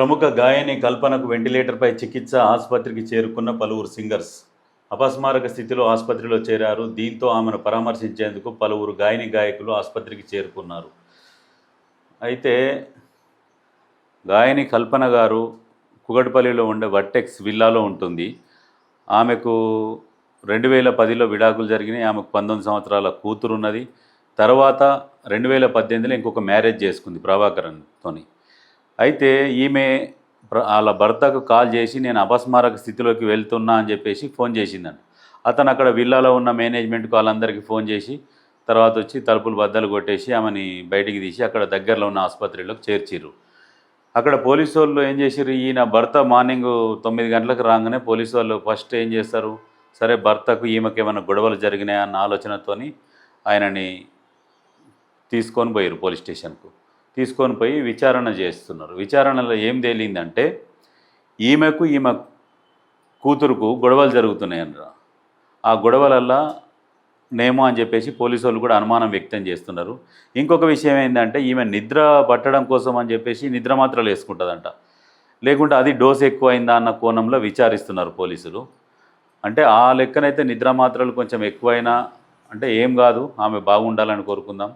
ప్రముఖ గాయని కల్పనకు వెంటిలేటర్పై చికిత్స ఆసుపత్రికి చేరుకున్న పలువురు సింగర్స్ అపస్మారక స్థితిలో ఆసుపత్రిలో చేరారు. దీంతో ఆమెను పరామర్శించేందుకు పలువురు గాయని గాయకులు ఆసుపత్రికి చేరుకున్నారు. అయితే గాయని కల్పన గారు కుగట్పల్లిలో ఉండే వర్టెక్స్ విల్లాలో ఉంటుంది. ఆమెకు 2010లో విడాకులు జరిగినాయి. ఆమెకు 19 సంవత్సరాల కూతురు ఉన్నది. తర్వాత 2018లో ఇంకొక మ్యారేజ్ చేసుకుంది ప్రభాకరన్తోని. అయితే ఈమె వాళ్ళ భర్తకు కాల్ చేసి నేను అపస్మారక స్థితిలోకి వెళ్తున్నా అని చెప్పేసి ఫోన్ చేసిందంట. అతను అక్కడ విల్లాలో ఉన్న మేనేజ్మెంట్కి వాళ్ళందరికీ ఫోన్ చేసి తర్వాత వచ్చి తలుపులు బద్దలు కొట్టేసి ఆమెని బయటికి తీసి అక్కడ దగ్గరలో ఉన్న ఆసుపత్రిలోకి చేర్చిర్రు. అక్కడ పోలీసు వాళ్ళు ఏం చేసిర్రు, ఈయన భర్త మార్నింగ్ 9 గంటలకు రాగానే పోలీసు వాళ్ళు ఫస్ట్ ఏం చేస్తారు, సరే భర్తకు ఈమెకి ఏమైనా గొడవలు జరిగినాయా అన్న ఆలోచనతోని ఆయనని తీసుకొని పోయారు పోలీస్ స్టేషన్కు. తీసుకొని పోయి విచారణ చేస్తున్నారు. విచారణలో ఏం తేలిందంటే ఈమె కూతురుకు గొడవలు జరుగుతున్నాయన్నారు. ఆ గొడవలల్లా నేమో అని చెప్పేసి పోలీసు వాళ్ళు కూడా అనుమానం వ్యక్తం చేస్తున్నారు. ఇంకొక విషయం ఏంటంటే ఈమె నిద్ర పట్టడం కోసం అని చెప్పేసి నిద్ర మాత్రలు వేసుకుంటుందంట. లేకుంటే అది డోస్ ఎక్కువైందా అన్న కోణంలో విచారిస్తున్నారు పోలీసులు. అంటే ఆ లెక్కనైతే నిద్ర మాత్రలు కొంచెం ఎక్కువైనా అంటే ఏం కాదు, ఆమె బాగుండాలని కోరుకుందాం.